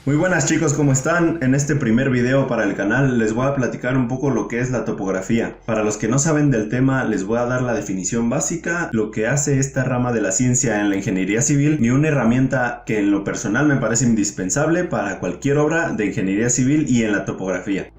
Muy buenas chicos, ¿cómo están? En este primer video para el canal les voy a platicar un poco lo que es la topografía. Para los que no saben del tema, les voy a dar la definición básica, lo que hace esta rama de la ciencia en la ingeniería civil y una herramienta que en lo personal me parece indispensable para cualquier obra de ingeniería civil y en la topografía.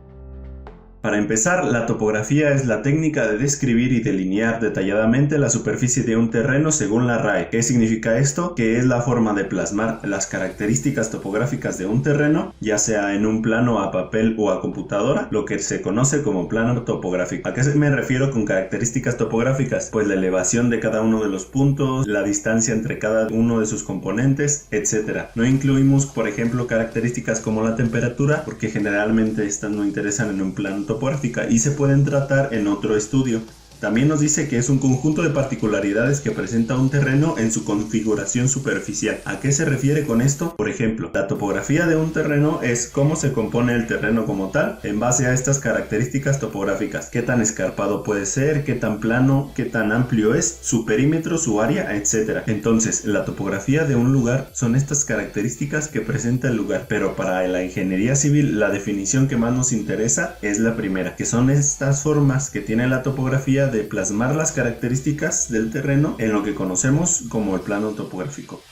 Para empezar, la topografía es la técnica de describir y delinear detalladamente la superficie de un terreno según la RAE. ¿Qué significa esto? Que es la forma de plasmar las características topográficas de un terreno, ya sea en un plano a papel o a computadora, lo que se conoce como plano topográfico. ¿A qué me refiero con características topográficas? Pues la elevación de cada uno de los puntos, la distancia entre cada uno de sus componentes, etc. No incluimos, por ejemplo, características como la temperatura, porque generalmente estas no interesan en un plano topográfica y se pueden tratar en otro estudio. También nos dice que es un conjunto de particularidades que presenta un terreno en su configuración superficial. ¿A qué se refiere con esto? Por ejemplo, la topografía de un terreno es cómo se compone el terreno como tal en base a estas características topográficas. Qué tan escarpado puede ser, qué tan plano, qué tan amplio es, su perímetro, su área, etc. Entonces, la topografía de un lugar son estas características que presenta el lugar. Pero para la ingeniería civil, la definición que más nos interesa es la primera, que son estas formas que tiene la topografía de plasmar las características del terreno en lo que conocemos como el plano topográfico.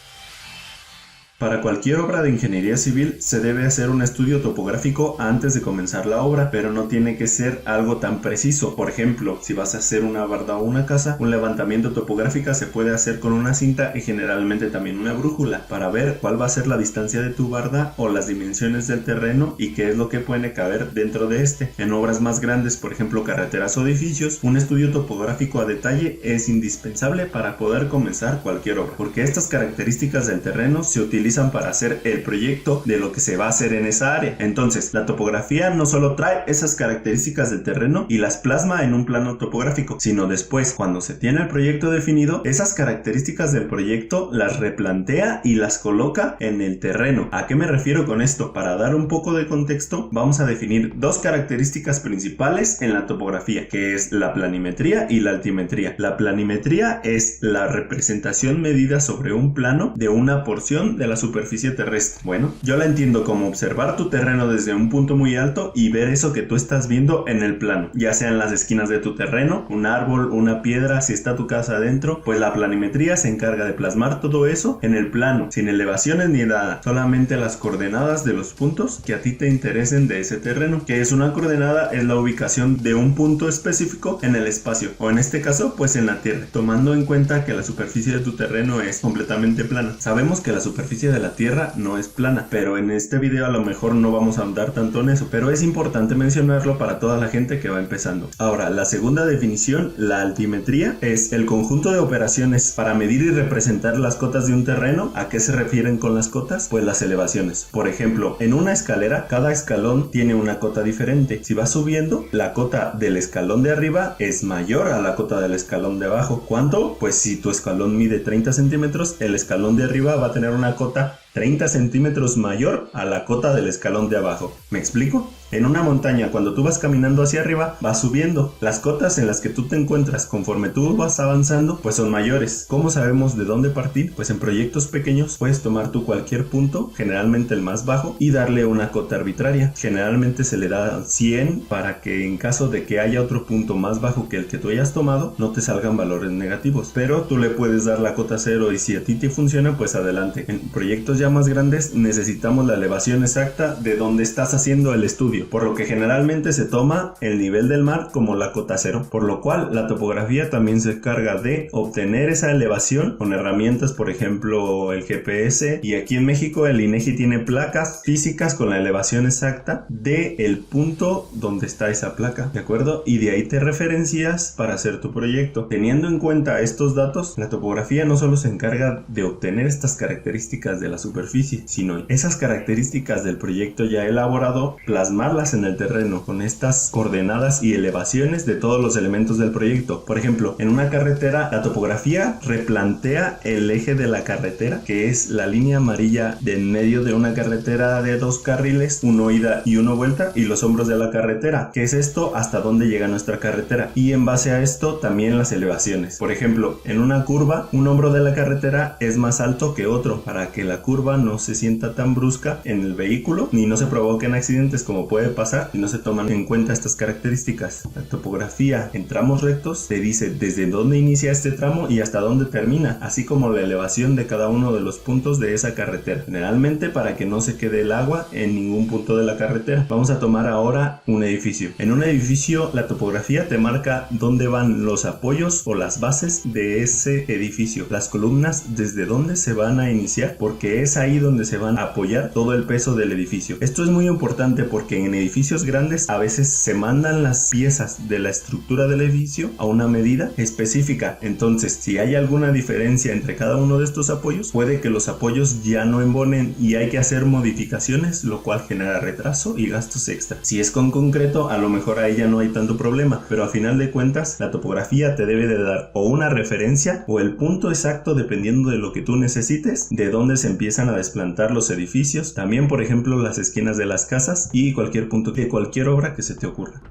Para cualquier obra de ingeniería civil se debe hacer un estudio topográfico antes de comenzar la obra, pero no tiene que ser algo tan preciso. Por ejemplo, si vas a hacer una barda o una casa, un levantamiento topográfico se puede hacer con una cinta y generalmente también una brújula para ver cuál va a ser la distancia de tu barda o las dimensiones del terreno y qué es lo que puede caber dentro de este. En obras más grandes, por ejemplo carreteras o edificios, un estudio topográfico a detalle es indispensable para poder comenzar cualquier obra, porque estas características del terreno se utilizan para hacer el proyecto de lo que se va a hacer en esa área. Entonces, la topografía no solo trae esas características del terreno y las plasma en un plano topográfico, sino después, cuando se tiene el proyecto definido, esas características del proyecto las replantea y las coloca en el terreno. ¿A qué me refiero con esto? Para dar un poco de contexto, vamos a definir dos características principales en la topografía, que es la planimetría y la altimetría. La planimetría es la representación medida sobre un plano de una porción de la superficie terrestre. Bueno, yo la entiendo como observar tu terreno desde un punto muy alto y ver eso que tú estás viendo en el plano, ya sea en las esquinas de tu terreno, un árbol, una piedra, si está tu casa adentro, pues la planimetría se encarga de plasmar todo eso en el plano, sin elevaciones ni nada, solamente las coordenadas de los puntos que a ti te interesen de ese terreno. ¿Qué es una coordenada? Es la ubicación de un punto específico en el espacio, o en este caso pues en la tierra, tomando en cuenta que la superficie de tu terreno es completamente plana. Sabemos que la superficie de la tierra no es plana, pero en este video a lo mejor no vamos a andar tanto en eso, pero es importante mencionarlo para toda la gente que va empezando. Ahora, la segunda definición, la altimetría, es el conjunto de operaciones para medir y representar las cotas de un terreno. ¿A qué se refieren con las cotas? Pues las elevaciones. Por ejemplo, en una escalera, cada escalón tiene una cota diferente. Si vas subiendo, la cota del escalón de arriba es mayor a la cota del escalón de abajo. ¿Cuánto? Pues si tu escalón mide 30 centímetros, el escalón de arriba va a tener una cota 30 centímetros mayor a la cota del escalón de abajo. ¿Me explico? En una montaña, cuando tú vas caminando hacia arriba, vas subiendo. Las cotas en las que tú te encuentras conforme tú vas avanzando, pues son mayores. ¿Cómo sabemos de dónde partir? Pues en proyectos pequeños puedes tomar tú cualquier punto, generalmente el más bajo, y darle una cota arbitraria. Generalmente se le da 100 para que en caso de que haya otro punto más bajo que el que tú hayas tomado, no te salgan valores negativos. Pero tú le puedes dar la cota 0 y si a ti te funciona, pues adelante. En proyectos ya más grandes necesitamos la elevación exacta de donde estás haciendo el estudio, por lo que generalmente se toma el nivel del mar como la cota 0, por lo cual la topografía también se encarga de obtener esa elevación con herramientas, por ejemplo el GPS, y aquí en México el INEGI tiene placas físicas con la elevación exacta del punto donde está esa placa, ¿de acuerdo? Y de ahí te referencias para hacer tu proyecto. Teniendo en cuenta estos datos, la topografía no solo se encarga de obtener estas características de la superficie, sino esas características del proyecto ya elaborado, plasmarlas en el terreno con estas coordenadas y elevaciones de todos los elementos del proyecto. Por ejemplo, en una carretera, la topografía replantea el eje de la carretera, que es la línea amarilla de en medio de una carretera de 2 carriles, uno ida y uno vuelta, y los hombros de la carretera. ¿Qué es esto? Hasta dónde llega nuestra carretera. Y en base a esto también las elevaciones. Por ejemplo, en una curva, un hombro de la carretera es más alto que otro. Para que la curva curva no se sienta tan brusca en el vehículo ni no se provoquen accidentes como puede pasar si no se toman en cuenta estas características. La topografía en tramos rectos te dice desde dónde inicia este tramo y hasta dónde termina, así como la elevación de cada uno de los puntos de esa carretera, generalmente para que no se quede el agua en ningún punto de la carretera. Vamos a tomar ahora un edificio. En un edificio la topografía te marca dónde van los apoyos o las bases de ese edificio, las columnas desde dónde se van a iniciar, porque es ahí donde se van a apoyar todo el peso del edificio. Esto es muy importante porque en edificios grandes a veces se mandan las piezas de la estructura del edificio a una medida específica. Entonces, si hay alguna diferencia entre cada uno de estos apoyos, puede que los apoyos ya no embonen y hay que hacer modificaciones, lo cual genera retraso y gastos extra. Si es con concreto, a lo mejor ahí ya no hay tanto problema, pero a final de cuentas la topografía te debe de dar o una referencia o el punto exacto, dependiendo de lo que tú necesites, de dónde se empiezan a desplantar los edificios, también por ejemplo las esquinas de las casas y cualquier punto de cualquier obra que se te ocurra.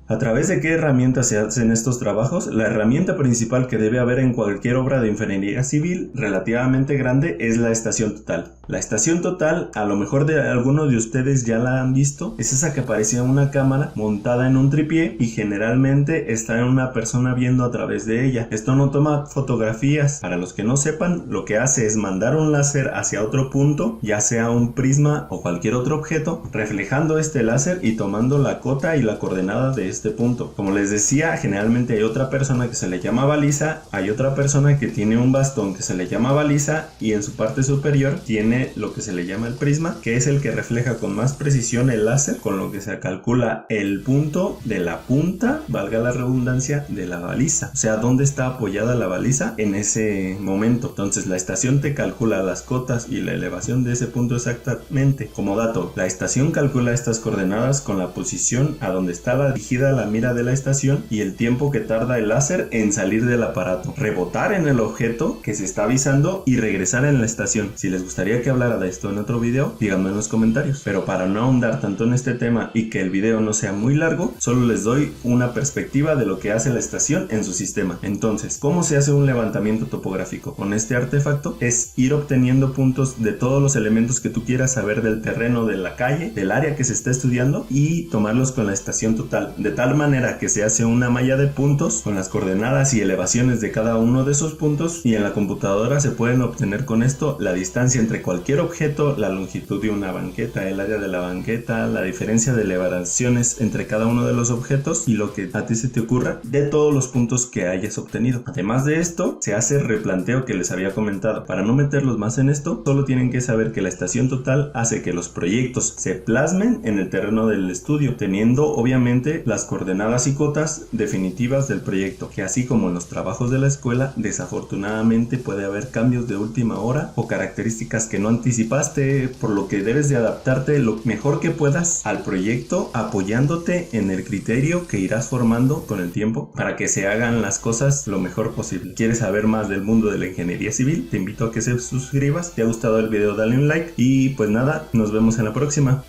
¿A través de qué herramientas se hacen estos trabajos? La herramienta principal que debe haber en cualquier obra de ingeniería civil relativamente grande es la estación total. La estación total, a lo mejor de algunos de ustedes ya la han visto, es esa que aparece en una cámara montada en un tripié y generalmente está en una persona viendo a través de ella. Esto no toma fotografías. Para los que no sepan, lo que hace es mandar un láser hacia otro punto, ya sea un prisma o cualquier otro objeto, reflejando este láser y tomando la cota y la coordenada de este punto. Como les decía, generalmente hay otra persona que se le llama baliza, hay otra persona que tiene un bastón que se le llama baliza y en su parte superior tiene lo que se le llama el prisma, que es el que refleja con más precisión el láser, con lo que se calcula el punto de la punta, valga la redundancia, de la baliza, o sea, dónde está apoyada la baliza en ese momento. Entonces la estación te calcula las cotas y la elevación de ese punto exactamente. Como dato, la estación calcula estas coordenadas con la posición a donde está dirigida la mira de la estación y el tiempo que tarda el láser en salir del aparato, rebotar en el objeto que se está avisando y regresar en la estación. Si les gustaría que hablara de esto en otro video, díganme en los comentarios, pero para no ahondar tanto en este tema y que el video no sea muy largo, solo les doy una perspectiva de lo que hace la estación en su sistema. Entonces, ¿cómo se hace un levantamiento topográfico? Con este artefacto es ir obteniendo puntos de todos los elementos que tú quieras saber del terreno, de la calle, del área que se está estudiando y tomarlos con la estación total, de tal manera que se hace una malla de puntos con las coordenadas y elevaciones de cada uno de esos puntos, y en la computadora se pueden obtener con esto la distancia entre cualquier objeto, la longitud de una banqueta, el área de la banqueta, la diferencia de elevaciones entre cada uno de los objetos y lo que a ti se te ocurra de todos los puntos que hayas obtenido. Además de esto, se hace replanteo que les había comentado. Para no meterlos más en esto, solo tienen que saber que la estación total hace que los proyectos se plasmen en el terreno del estudio, teniendo obviamente las coordenadas y cotas definitivas del proyecto, que así como en los trabajos de la escuela, desafortunadamente puede haber cambios de última hora o características que no anticipaste, por lo que debes de adaptarte lo mejor que puedas al proyecto, apoyándote en el criterio que irás formando con el tiempo para que se hagan las cosas lo mejor posible. ¿Quieres saber más del mundo de la ingeniería civil? Te invito a que se suscribas. Si te ha gustado el video, dale un like y pues nada, nos vemos en la próxima.